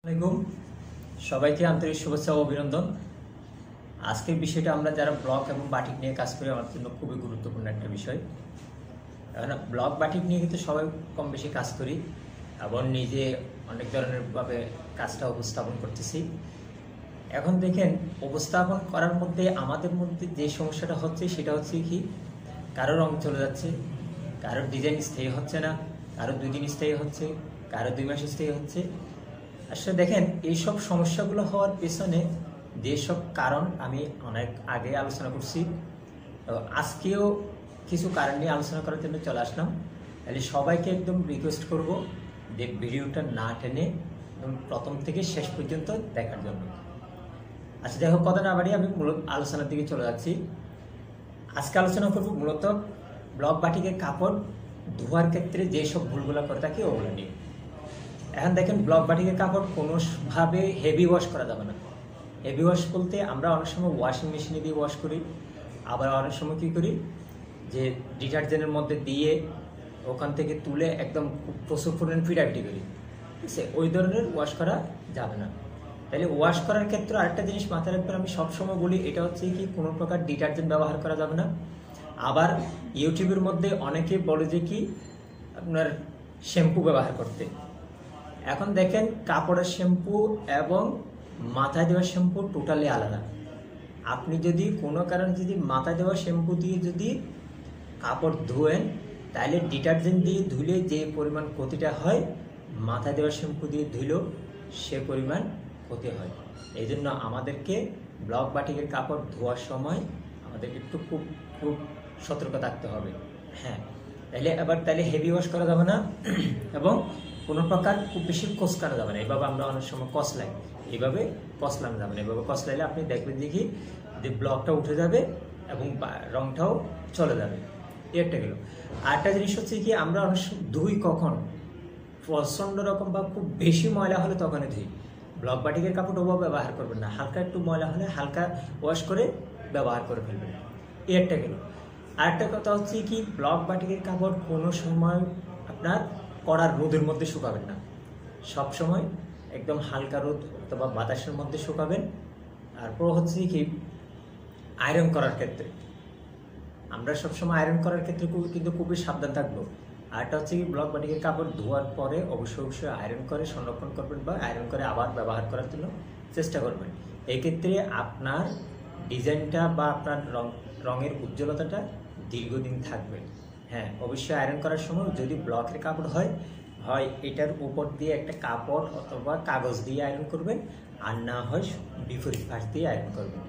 আসসালামু আলাইকুম সবাইকে আন্তরিক শুভেচ্ছা ও অভিনন্দন। আজকের বিষয়টা আমরা যারা ব্লক এবং বাটিক নিয়ে কাজ করি আমার জন্য খুবই গুরুত্বপূর্ণ একটা বিষয়। কারণ ব্লক বাটিক নিয়ে কিন্তু সবাই কম বেশি কাজ করি এবং নিজে অনেক ধরনের ভাবে কাজটা উপস্থাপন করতেছি। এখন দেখেন, উপস্থাপন করার মধ্যে আমাদের মধ্যে যে সমস্যাটা হচ্ছে সেটা হচ্ছে কি, কারো রং চলে যাচ্ছে, কারোর ডিজাইন স্থায়ী হচ্ছে না, কারো 2 দিন স্থায়ী হচ্ছে, কারো 2 মাস স্থায়ী হচ্ছে। আসলে দেখেন, এইসব সমস্যাগুলো হওয়ার পেছনে যেসব কারণ আমি অনেক আগে আলোচনা করছি, আজকেও কিছু কারণ নিয়ে আলোচনা করার জন্য চলে আসলাম। তাহলে সবাইকে একদম রিকোয়েস্ট করব যে ভিডিওটা না টেনে প্রথম থেকে শেষ পর্যন্ত দেখার জন্য। আচ্ছা, দেখো, কথা না বাড়িয়ে আমি মূলত আলোচনার দিকে চলে যাচ্ছি। আজকে আলোচনা করব মূলত ব্লক বাটিকের কাপড় ধোয়ার ক্ষেত্রে যেসব ভুলগুলো করে থাকি ওগুলো নিয়ে। এখন দেখেন, ব্লক বাটিকের কাপড় কোনোভাবে হেভি ওয়াশ করা যাবে না। হেভি ওয়াশ বলতে আমরা অনেক সময় ওয়াশিং মেশিনে দিয়ে ওয়াশ করি, আবার অনেক সময় কী করি যে ডিটারজেন্টের মধ্যে দিয়ে ওখান থেকে তুলে একদম প্রচুর পরিমাণ ফিডারটি করি, ঠিক আছে? ওই ধরনের ওয়াশ করা যাবে না। তাহলে ওয়াশ করার ক্ষেত্রে আরেকটা জিনিস মাথায় রাখবেন, আমি সবসময় বলি, এটা হচ্ছে কি, কোনো প্রকার ডিটারজেন্ট ব্যবহার করা যাবে না। আবার ইউটিউবের মধ্যে অনেকে বলে যে কি আপনার শ্যাম্পু ব্যবহার করতে। এখন দেখেন, কাপড়ের শ্যাম্পু এবং মাথায় দেওয়া শ্যাম্পু টোটালি আলাদা। আপনি যদি কোনো কারণে যদি মাথায় দেওয়া শ্যাম্পু দিয়ে যদি কাপড় ধোয়েন, তাহলে ডিটারজেন্ট দিয়ে ধুলে যে পরিমাণ ক্ষতিটা হয়, মাথায় দেওয়া শ্যাম্পু দিয়ে ধুলেও সে পরিমাণ ক্ষতি হয়। এই জন্য আমাদেরকে ব্লক বাটিকের কাপড় ধোয়ার সময় আমাদেরকে একটু খুব খুব সতর্ক থাকতে হবে। হ্যাঁ, তাহলে হেভি ওয়াশ করা যাবে না এবং কোনো প্রকার খুব বেশি কচকানো যাবে না। এভাবে আমরা অনেক সময় কচলাই, এইভাবে কচলানো যাবে না। এভাবে কচলাইলে আপনি দেখবেন দেখি যে ব্লকটা উঠে যাবে এবং রংটাও চলে যাবে। একটা গেল। আরেকটা জিনিস হচ্ছে কি, আমরা অনেক সময় ধুই কখন, প্রচণ্ড রকম বা খুব বেশি ময়লা হলে তখনই ধুই। ব্লক বাটিকের কাপড় ওভাবে ব্যবহার করবেন না। হালকা একটু ময়লা হলে হালকা ওয়াশ করে ব্যবহার করে ফেলবেন। একটা গেল। আরেকটা কথা হচ্ছে কি, ব্লক বাটিকের কাপড় কোনো সময় আপনার কড়া রোদের মধ্যে শুকাবেন না। সব সময় একদম হালকা রোদ অথবা বাতাসের মধ্যে শুকাবেন। তারপর হচ্ছে কি, আয়রন করার ক্ষেত্রে আমরা সবসময় আয়রন করার ক্ষেত্রে কিন্তু খুবই সাবধান থাকবো। আরেকটা হচ্ছে কি, ব্লক বাটিকের কাপড় ধোয়ার পরে অবশ্যই আয়রন করে সংরক্ষণ করবেন বা আয়রন করে আবার ব্যবহার করার জন্য চেষ্টা করবেন। এই ক্ষেত্রে আপনার ডিজাইনটা বা আপনার রঙের উজ্জ্বলতাটা দীর্ঘদিন থাকবে। হ্যাঁ, অবশ্যই আয়রন করার সময় যদি ব্লকের কাপড় হয় এটার উপর দিয়ে একটা কাপড় অথবা কাগজ দিয়ে আয়রন করবেন, আর না হয় বিপরীত পাশ দিয়ে আয়রন করবেন।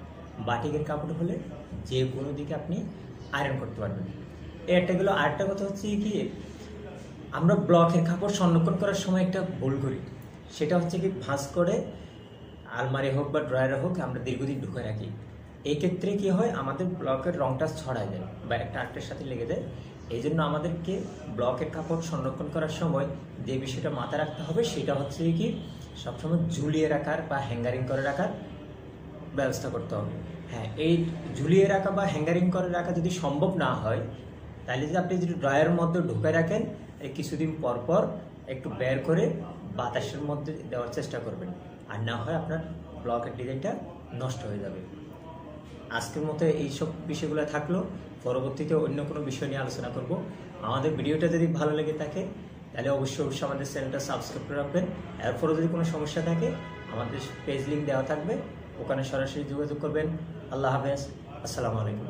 বাটিকের কাপড় হলে যে কোনো দিকে আপনি আয়রন করতে পারবেন। একটা গেলো। আরেকটা কথা হচ্ছে কি, আমরা ব্লকের কাপড় সংরক্ষণ করার সময় একটা ভুল করি, সেটা হচ্ছে কি, ভাঁজ করে আলমারি হোক বা ড্রয়ারে হোক আমরা দীর্ঘদিন ঢুকে রাখি। এই ক্ষেত্রে কি হয়, আমাদের ব্লকের রংটা ছড়ায় যায় বা একটা আরেকটার সাথে লেগে যায়। এই জন্য আমাদেরকে ব্লকের কাপড় সংরক্ষণ করার সময় যে বিষয়টা মাথায় রাখতে হবে সেটা হচ্ছে কি, সবসময় ঝুলিয়ে রাখার বা হ্যাঙ্গারিং করে রাখার ব্যবস্থা করতে হবে। হ্যাঁ, এই ঝুলিয়ে রাখা বা হ্যাঙ্গারিং করে রাখা যদি সম্ভব না হয়, তাহলে যদি আপনি যদি ড্রয়ারের মধ্যে ঢুকে রাখেন, কিছুদিন পর পর একটু বের করে বাতাসের মধ্যে দেওয়ার চেষ্টা করবেন, আর না হয় আপনার ব্লকের ডিজাইনটা নষ্ট হয়ে যাবে। আজকের মতো এইসব বিষয়গুলো থাকলো, পরবর্তীতে অন্য কোনো বিষয় নিয়ে আলোচনা করব। আমাদের ভিডিওটা যদি ভালো লেগে থাকে তাহলে অবশ্যই আমাদের চ্যানেলটা সাবস্ক্রাইব করে রাখবেন। এরপরও যদি কোনো সমস্যা থাকে আমাদের পেজ লিঙ্ক দেওয়া থাকবে, ওখানে সরাসরি যোগাযোগ করবেন। আল্লাহ হাফেজ, আসসালামু আলাইকুম।